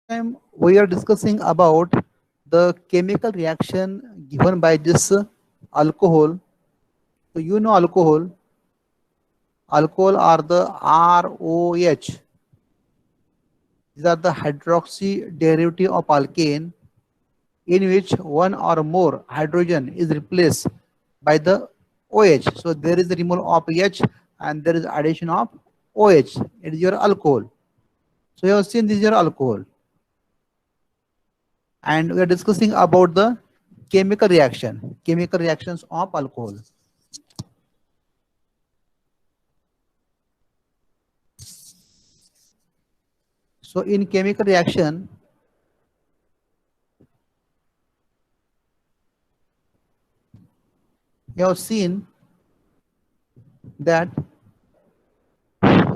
Time we are discussing about the chemical reaction given by this alcohol. So you know alcohol are the ROH. These are the hydroxy derivative of alkane in which one or more hydrogen is replaced by the OH. So there is the removal of H and there is addition of OH. It is your alcohol. So you have seen this is your alcohol. And we are discussing about the chemical reactions of alcohol. So in chemical reaction, you have seen that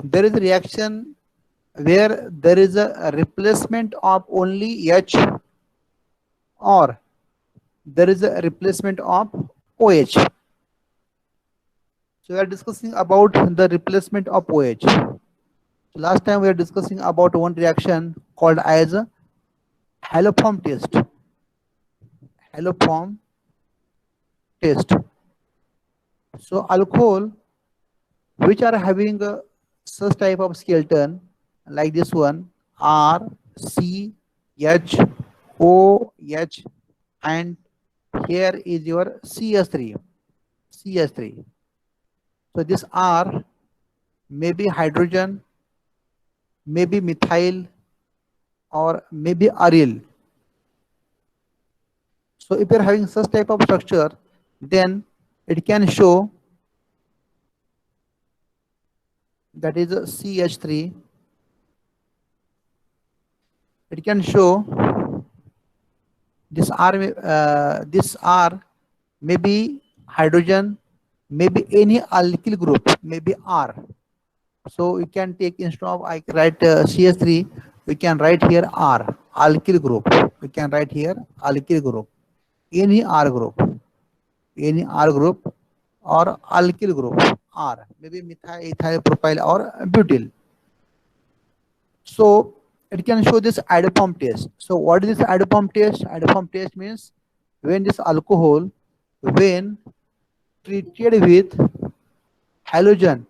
there is a reaction where there is a replacement of only H or there is a replacement of OH. So we are discussing about the replacement of OH. Last time we are discussing about one reaction called as haloform test. Haloform test. So alcohol which are having such type of skeleton like this one R C H O H and here is your CS3. CS3. So this R may be hydrogen, maybe methyl or maybe aryl. So if you are having such type of structure, then it can show that is a CH3. It can show this R may be hydrogen, maybe any alkyl group, maybe R. So you can take instead of I write CH3, we can write here R, alkyl group. We can write here alkyl group, any R group, any R group or alkyl group R, maybe methyl, ethyl, propyl or butyl. So it can show this isoform test. So what is this isoform test? Isoform test means when this alcohol, when treated with halogen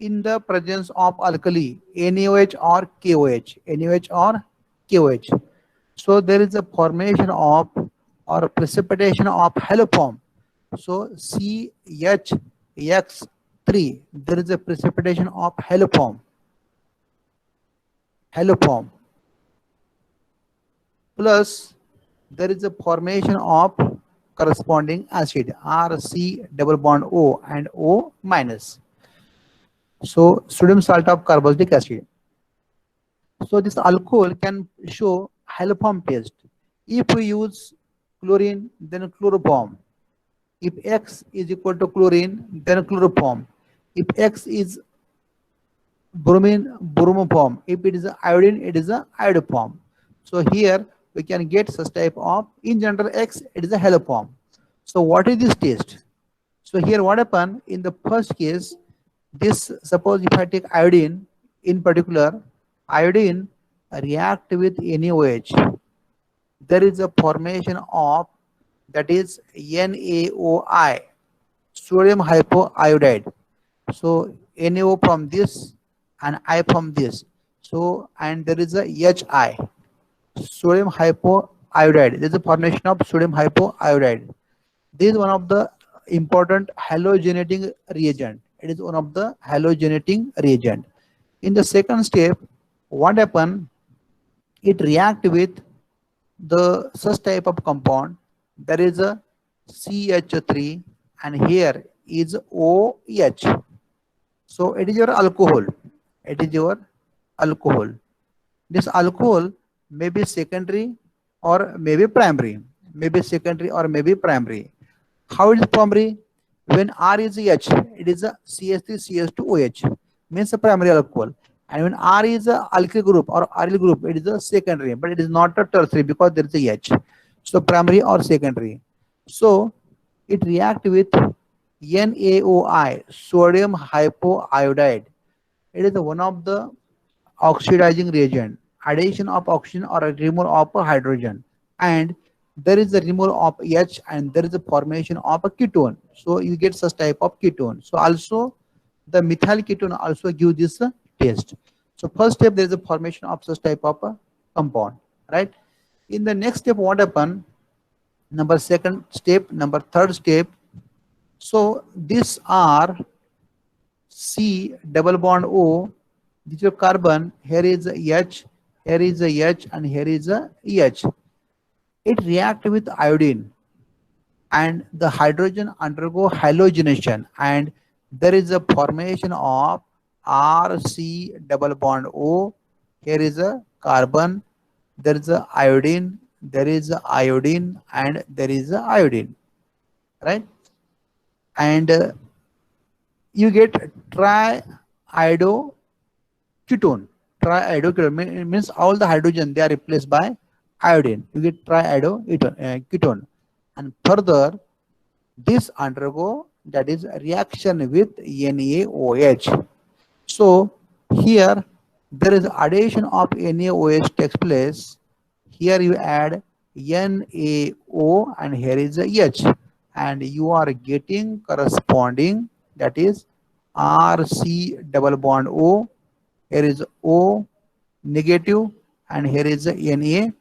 in the presence of alkali, NaOH or KOH, NaOH or KOH. So there is a formation of or precipitation of haloform. So CHX3, there is a precipitation of haloform. Haloform. Plus there is a formation of corresponding acid RC double bond O and O minus. So sodium salt of carboxylic acid. So this alcohol can show haloform test. If we use chlorine, then chloroform. If X is equal to chlorine, then chloroform. If X is bromine, bromoform. If it is iodine, it is a iodoform. So here we can get such type of, in general X, it is a haloform. So what is this test? So here what happened in the first case, this suppose if I take iodine in particular, iodine react with NaOH. There is a formation of that is NaOI, sodium hypoiodide. So NaO from this and I from this. So and there is a HI, sodium hypoiodide. There is a formation of sodium hypoiodide. This is one of the important halogenating reagent. It is one of the halogenating reagent. In the second step, what happen? It react with the such type of compound. There is a CH3 and here is OH. So it is your alcohol. It is your alcohol. This alcohol may be secondary or maybe primary. Maybe secondary or maybe primary. How it is primary? When R is H, it is a CH3 CH2OH, means a primary alcohol. And when R is a alkyl group or aryl group, it is a secondary, but it is not a tertiary because there is a H. So primary or secondary. So it react with NaOI, sodium hypoiodide. It is one of the oxidizing reagent. addition of oxygen or a removal of hydrogen, and there is a removal of H, and there is a formation of a ketone. So you get such type of ketone. So also the methyl ketone also give this taste. So first step, there is a formation of such type of compound, right? In the next step, what happen? Number second step, number third step. So these are C double bond O. This is carbon. Here is a H. Here is a H, and here is a H. It react with iodine, and the hydrogen undergo halogenation, and there is a formation of RC double bond O. Here is a carbon. There is a iodine. There is a iodine, and there is a iodine, right? And you get triiodoketone. Triiodoketone means all the hydrogen they are replaced by iodine. You get triiodoketone, and further this undergo, that is a reaction with NaOH. So here there is addition of NaOH takes place. Here you add NaO, and here is a H, and you are getting corresponding, that is RC double bond O. Here is O negative, and here is a Na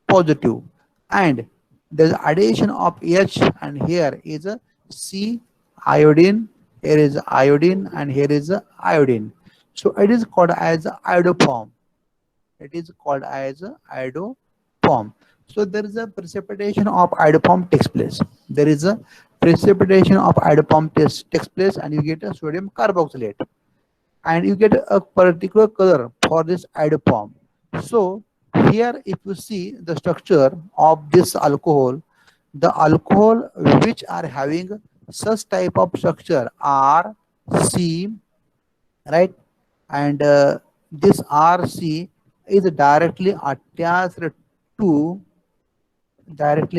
positive, and there is addition of H, and here is a C iodine. Here is iodine, and here is a iodine. So it is called as iodoform. It is called as iodoform. So there is a precipitation of iodoform takes place. There is a precipitation of iodoform takes place, and you get a sodium carboxylate, and you get a particular color for this iodoform. So here, if you see the structure of this alcohol, the alcohol which are having such type of structure are C, right? And this RC is to directly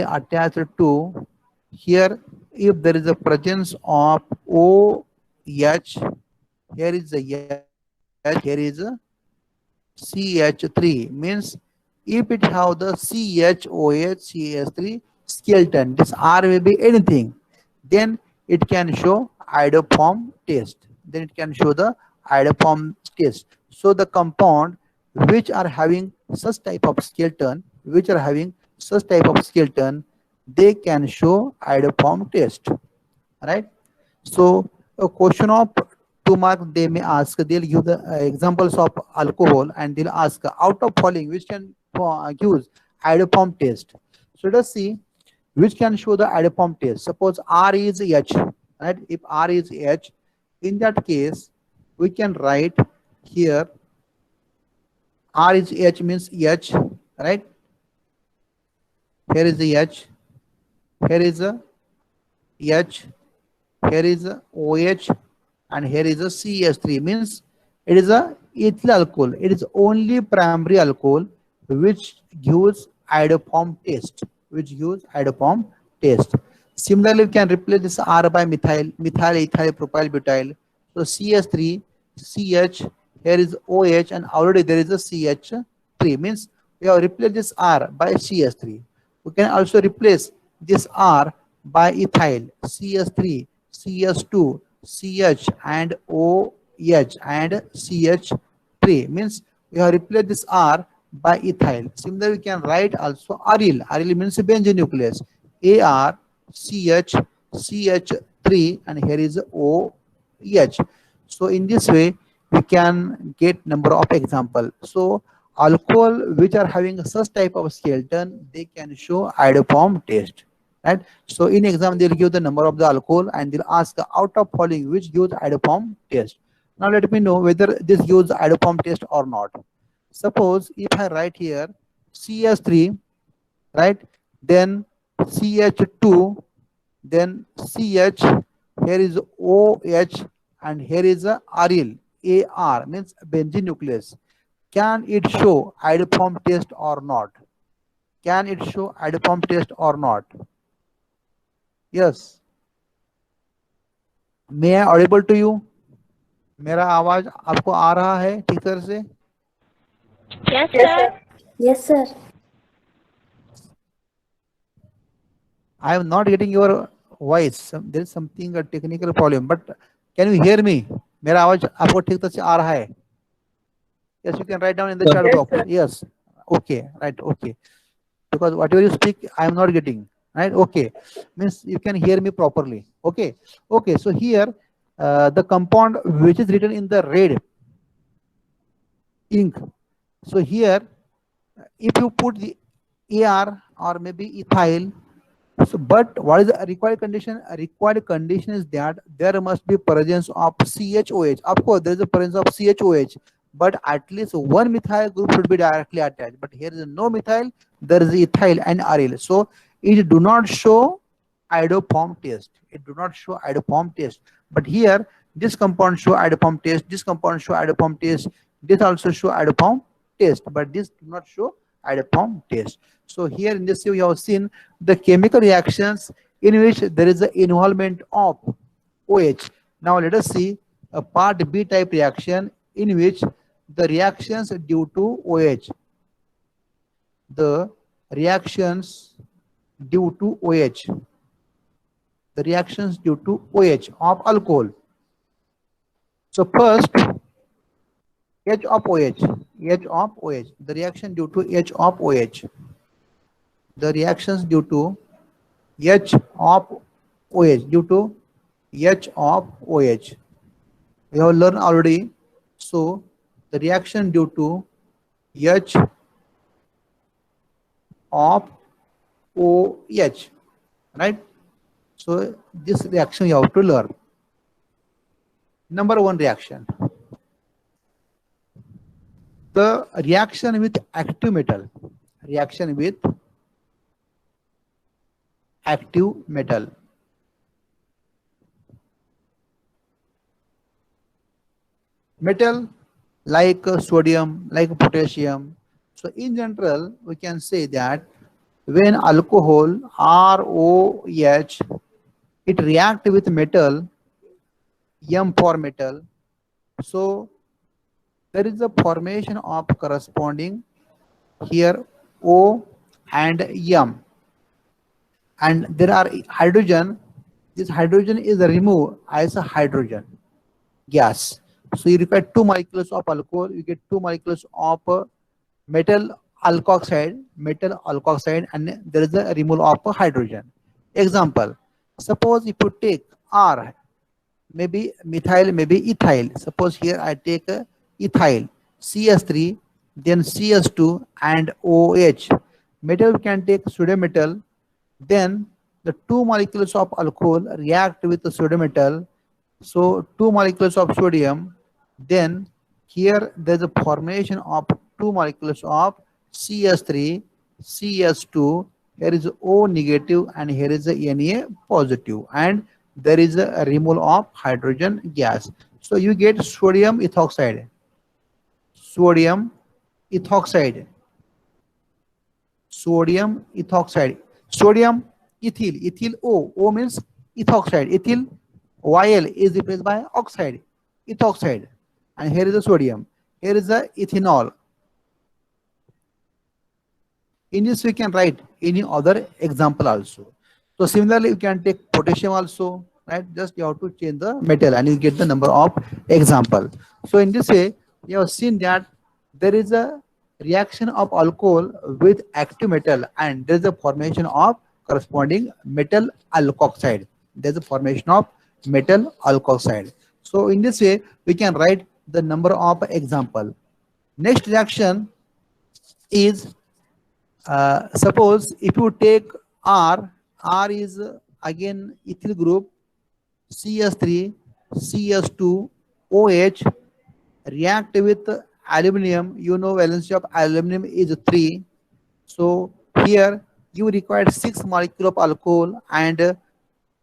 attached to here. If there is a presence of OH, here is the H, here is a CH3, means if it have the CHOH CH3 skeleton, this R may be anything, then it can show iodoform test. Then it can show the iodoform test. So the compound which are having such type of skeleton, they can show iodoform test, right? So a question of 2 mark they may ask, they'll give the examples of alcohol, and they'll ask out of following which can use iodoform test. So let us see which can show the iodoform test. Suppose R is H, right? If R is H, in that case we can write here R is H means H, right? Here is the H, here is a H, here is a OH, and here is a CH3, means it is a ethyl alcohol. It is only primary alcohol which gives iodoform test. Similarly, we can replace this R by methyl ethyl propyl butyl. So CH3, CH, here is OH, and already there is a CH3, means we have replaced this R by CH3. We can also replace this R by ethyl, CH3, CH2, CH, and OH, and CH3, means we have replaced this R by ethyl. Similarly, we can write also aryl. Aryl means benzene nucleus. AR, CH, CH3, and here is OH. So in this way, we can get number of example. So alcohol which are having such type of skeleton, they can show iodoform test, right? So in exam, they'll give the number of the alcohol, and they'll ask out of following which gives iodoform test. Now let me know whether this gives iodoform test or not. Suppose if I write here CH3, right, then CH2, then CH, here is OH, and here is a aryl, AR, means benzene nucleus. Can it show iodoform test or not? Can it show iodoform test or not? Yes. May I audible to you? मेरा आवाज आपको आ रहा है ठीक तरह से? Yes, sir. Yes, sir. I am not getting your voice. There is something a technical problem. But can you hear me? मेरा आवाज आपको ठीक तरह से आ रहा है? Yes, you can write down in the chat box. Yes. Okay. Right. Okay. Because whatever you speak, I am not getting. Right. Okay. Means you can hear me properly. Okay. Okay. So here, the compound which is written in the red ink. So here, if you put the AR or maybe ethyl. So, but what is the required condition? A required condition is that there must be presence of CHOH. Of course, there is a presence of CHOH, but at least one methyl group should be directly attached. But here is no methyl, there is ethyl and aryl. So it do not show iodoform test. It do not show iodoform test. But here, this compound show iodoform test. This compound show iodoform test. This also show iodoform test, but this do not show iodoform test. So here in this we have seen the chemical reactions in which there is the involvement of OH. Now let us see a part B type reaction in which the reactions due to OH. The reactions due to OH. The reactions due to OH of alcohol. So first, H of OH. H of OH. The reaction due to H of OH. The reactions due to H of OH, due to H of OH. We have learned already. So the reaction due to H of OH, right? So this reaction you have to learn. Number one reaction. The reaction with active metal. Reaction with active metal. Metal like sodium, like potassium. So in general, we can say that when alcohol ROH, it react with metal, M for metal. So there is a formation of corresponding here O and M. And there are hydrogen. This hydrogen is removed as a hydrogen gas. So you require 2 molecules of alcohol, you get 2 molecules of metal alkoxide, and there is a removal of hydrogen. Example, suppose if you take R, maybe methyl, maybe ethyl. Suppose here I take ethyl, CS3, then CS2 and OH. Metal we can take sodium metal, then the 2 molecules of alcohol react with the sodium metal. So 2 molecules of sodium, then here there is a formation of 2 molecules of CS3, CS2, here is O negative and here is a Na positive, and there is a removal of hydrogen gas. So you get sodium ethoxide, sodium ethoxide, sodium ethoxide, sodium ethyl, ethyl O means ethoxide, ethyl YL is replaced by oxide, ethoxide, and here is the sodium, here is the ethanol. In this we can write any other example also. So similarly you can take potassium also, right? Just you have to change the metal and you get the number of example. So in this way you have seen that there is a reaction of alcohol with active metal and there is a formation of corresponding metal alkoxide. There is a formation of metal alkoxide. So in this way we can write the number of example. Next reaction is suppose if you take R, R is again ethyl group, CS3, CS2, OH, react with aluminum. You know valency of aluminum is 3. So here you require 6 molecules of alcohol and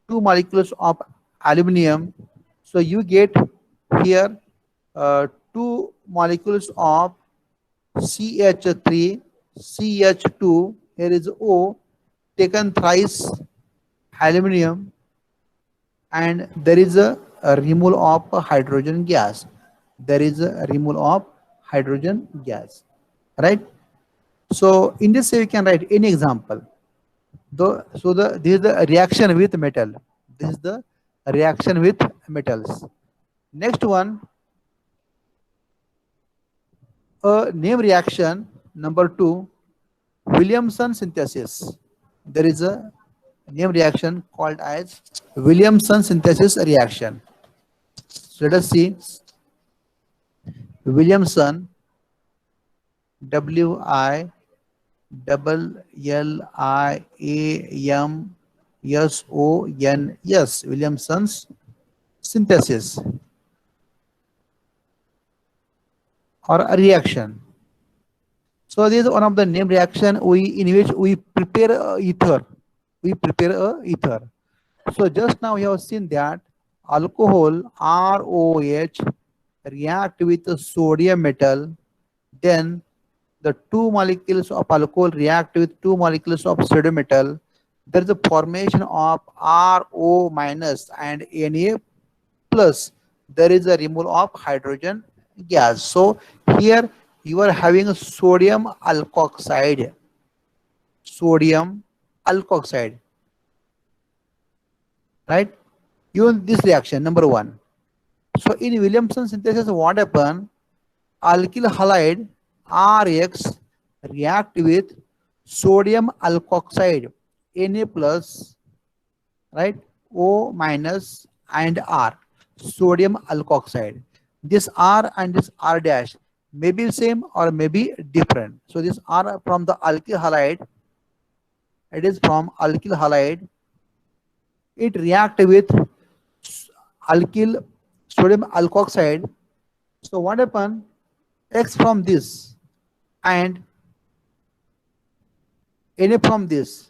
2 molecules of aluminum. So you get here 2 molecules of CH3, CH2, here is O, taken thrice aluminum, and there is a removal of hydrogen gas. There is a removal of hydrogen gas. right? So in this way we can write any example. This is the reaction with metal. This is the reaction with metals. Next one, a name reaction number two, Williamson synthesis. There is a name reaction called as Williamson synthesis reaction. So let us see Williamson, W I double L I A M S O N S, Williamson's synthesis or a reaction. So this is one of the name reaction in which we prepare ether. We prepare a ether. So just now we have seen that alcohol ROH react with the sodium metal, then the two molecules of alcohol react with two molecules of sodium metal. There is a formation of RO minus and Na plus. There is a removal of hydrogen gas. So here you are having a sodium alkoxide. Sodium alkoxide, right? Even this reaction, number one. So in Williamson synthesis, what happen? Alkyl halide RX react with sodium alkoxide Na plus, right? O minus and R, sodium alkoxide. This R and this R dash may be same or may be different. So this R from the alkyl halide, it is from alkyl halide. It react with alkyl sodium alkoxide. So what happen? X from this and Na from this.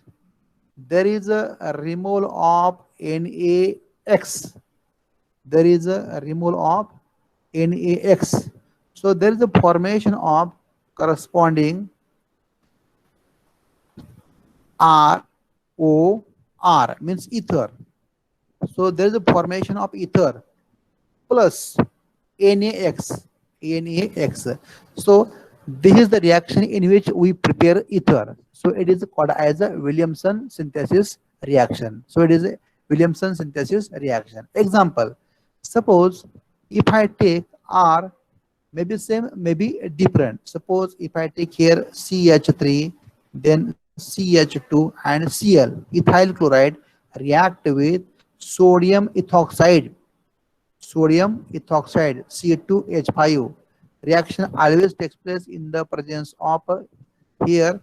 There is a removal of NaX. There is a removal of NaX. So there is a formation of corresponding ROR, means ether. So there is a formation of ether plus NaX. So this is the reaction in which we prepare ether. So it is called as a Williamson synthesis reaction. So it is a Williamson synthesis reaction. Example, suppose if I take R, maybe same, maybe different. Suppose if I take here CH3, then CH2 and Cl, ethyl chloride react with sodium ethoxide. Sodium ethoxide C2H5. Reaction always takes place in the presence of here.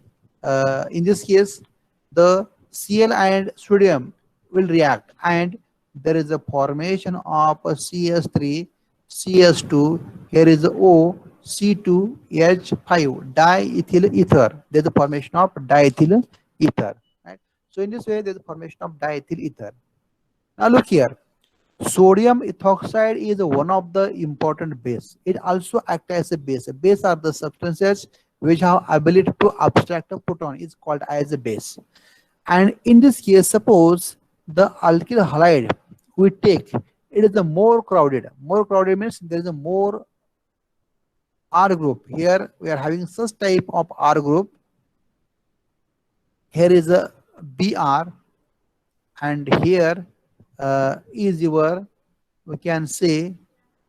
In this case, the Cl and sodium will react, and there is a formation of a CS3, CS2. Here is O, C2H5, diethyl ether. There is a formation of diethyl ether. Right? So in this way, there is a formation of diethyl ether. Now look here. Sodium ethoxide is one of the important base. It also acts as a base. Base are the substances which have ability to abstract a proton, is called as a base. And in this case, suppose the alkyl halide we take, it is the more crowded. More crowded means there is a more R group. Here we are having such type of R group. Here is a Br, and here is your, we can say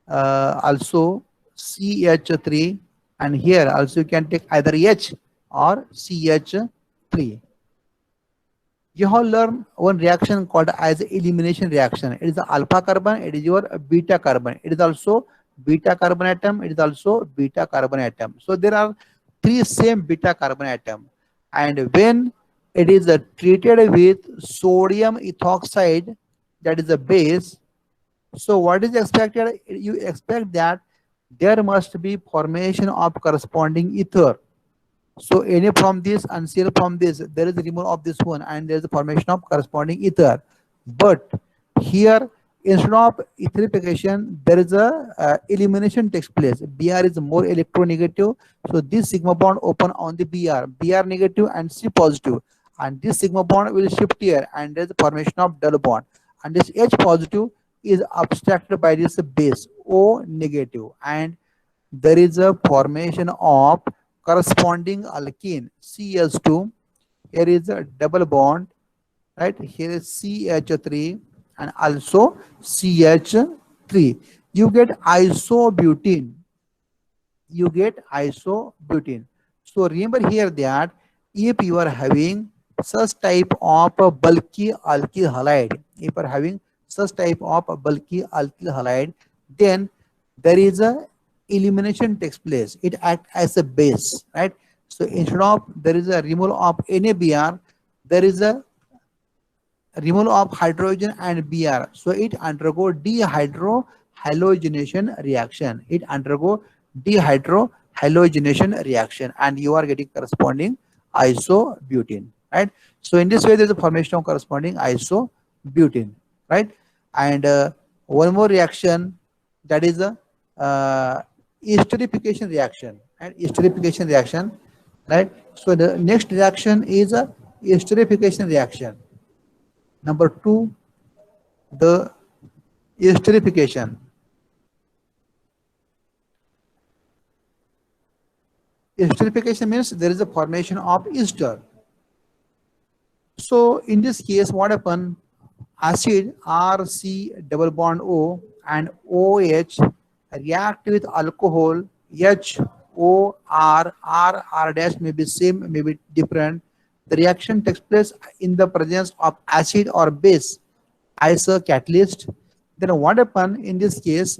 also CH3, and here also you can take either H or CH3. You have learned one reaction called as elimination reaction. It is the alpha carbon, it is your beta carbon. It is also beta carbon atom, it is also beta carbon atom. So there are three same beta carbon atom, and when it is treated with sodium ethoxide, that is the base. So what is expected? You expect that there must be formation of corresponding ether. So Na from this and Cl from this, there is a removal of this one, and there is a formation of corresponding ether. But here, instead of etherification, there is a elimination takes place. Br is more electronegative, so this sigma bond open on the Br negative and C positive, and this sigma bond will shift here, and there is a formation of double bond, and this H positive is abstracted by this base O negative, and there is a formation of corresponding alkene CH2. Here is a double bond, right? Here is CH3 and also CH3. You get isobutene. You get isobutene. So remember here that if you are having such type of a bulky alkyl halide, if you are having such type of a bulky alkyl halide, then there is a elimination takes place. It acts as a base, right? So instead of there is a removal of NaBr, there is a removal of hydrogen and Br. So it undergo dehydrohalogenation reaction. It undergo dehydrohalogenation reaction, and you are getting corresponding isobutene, right? So in this way, there is a formation of corresponding isobutene, right? And one more reaction, that is a esterification reaction, and esterification reaction, right? So the next reaction is a esterification reaction. Number two, the esterification. Esterification means there is a formation of ester. So in this case, what happen? Acid RC double bond O and OH react with alcohol HO R dash may be same, may be different. The reaction takes place in the presence of acid or base as a catalyst. Then what happen in this case?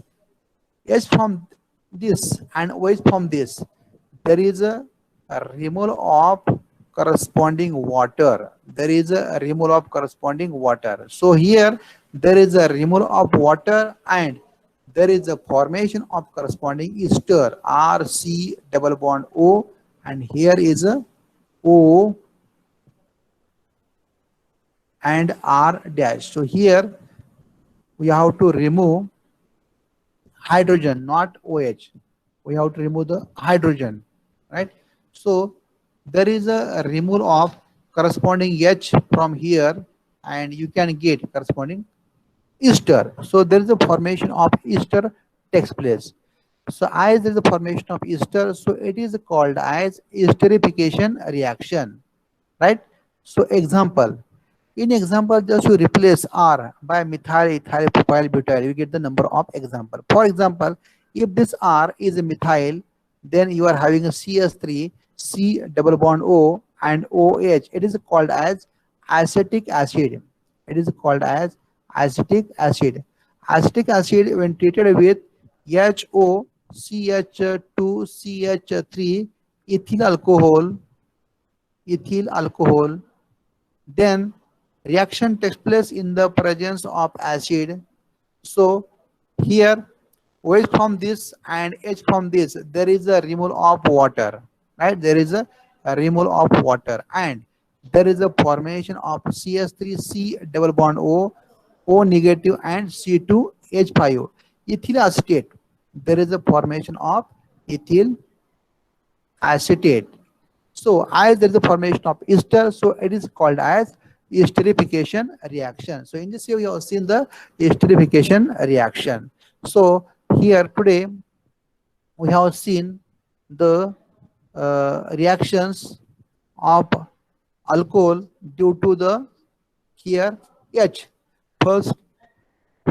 H from this and OH from this, there is a removal of corresponding water. There is a removal of corresponding water. So here there is a removal of water and there is a formation of corresponding ester RC double bond O, and here is a O and R dash. So here we have to remove hydrogen, not OH. We have to remove the hydrogen, right? So there is a removal of corresponding H from here, and you can get corresponding ester. So there is a formation of ester takes place. So as there is a formation of ester, so it is called as esterification reaction, right? So example, in example, just you replace R by methyl ethyl propyl butyl, you get the number of example. For example, if this R is a methyl, then you are having a CS3, C double bond O and OH. It is called as acetic acid. It is called as acetic acid. Acetic acid, when treated with HO, CH2, CH3, ethyl alcohol, then reaction takes place in the presence of acid. So here OH from this and H from this, there is a removal of water, right? There is a removal of water, and there is a formation of CS3C double bond O negative and C2H5. Ethyl acetate, there is a formation of ethyl acetate. So as there is a formation of ester, so it is called as esterification reaction. So in this way, we have seen the esterification reaction. So here today we have seen the reactions of alcohol due to the here H. First,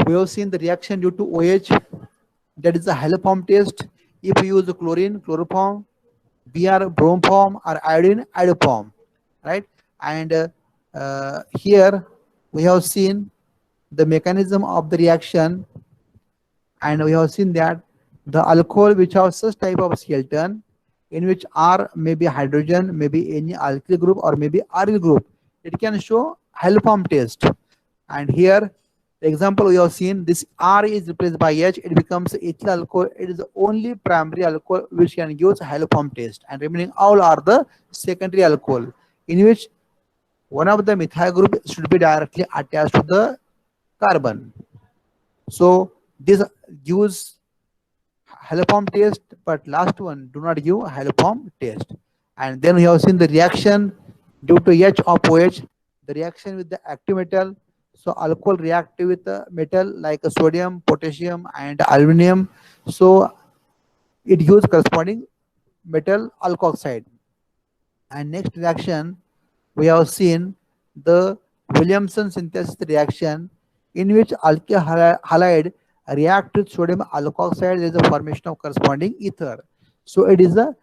we have seen the reaction due to OH, that is the haloform test. If you use chlorine, chloroform, Br, bromoform, or iodine, iodoform, right? And here we have seen the mechanism of the reaction, and we have seen that the alcohol which have such type of skeleton, in which R may be hydrogen, maybe any alkyl group or maybe aryl group, it can show haloform test. And here the example we have seen, this R is replaced by H, it becomes ethyl alcohol. It is the only primary alcohol which can give haloform test, and remaining all are the secondary alcohol, in which one of the methyl group should be directly attached to the carbon. So this gives haloform test, but last one do not give haloform test. And then we have seen the reaction due to H of OH, the reaction with the active metal. So alcohol react with the metal like sodium, potassium, and aluminum. So it gives corresponding metal alkoxide. And next reaction, we have seen the Williamson synthesis reaction, in which alkyl halide react with sodium alkoxide. There is a formation of corresponding ether. So it is a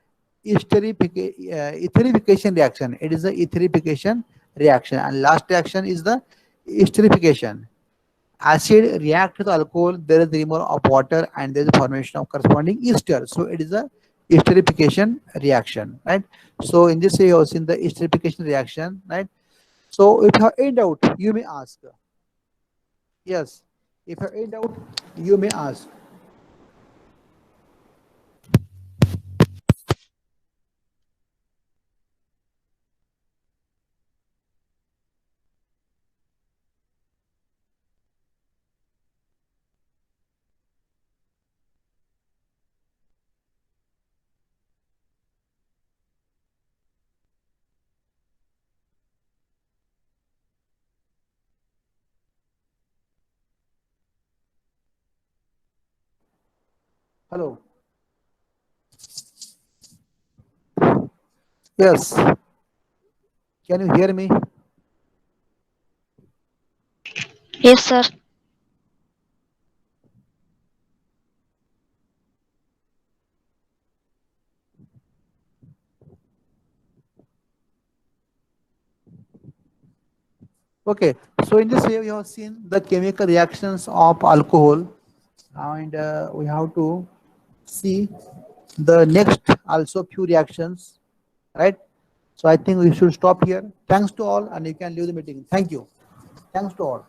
etherification reaction. It is a etherification reaction. And last reaction is the esterification. Acid react with alcohol, there is removal of water, and there is a formation of corresponding ester. So it is a esterification reaction, right? So in this way, you have seen the esterification reaction, right? So if you have any doubt, you may ask. Yes, if you have any doubt, you may ask. Hello. Yes. Can you hear me? Yes, sir. Okay. So in this way, we have seen the chemical reactions of alcohol, and we have to see the next also few reactions, right? So I think we should stop here. Thanks to all, and you can leave the meeting. Thank you. Thanks to all.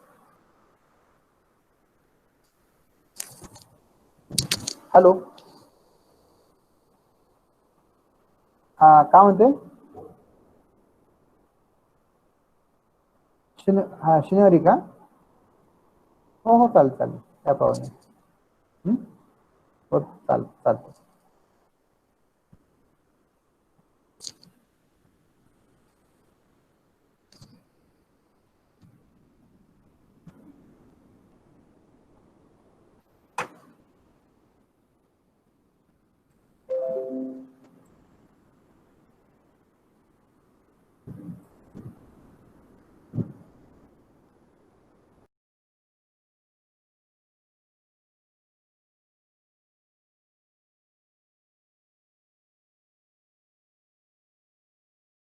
Hello. काय म्हणते? शनिवारी का? हो हो, चालेल चालेल, काय problem नाही. हो, चालेल चालतं.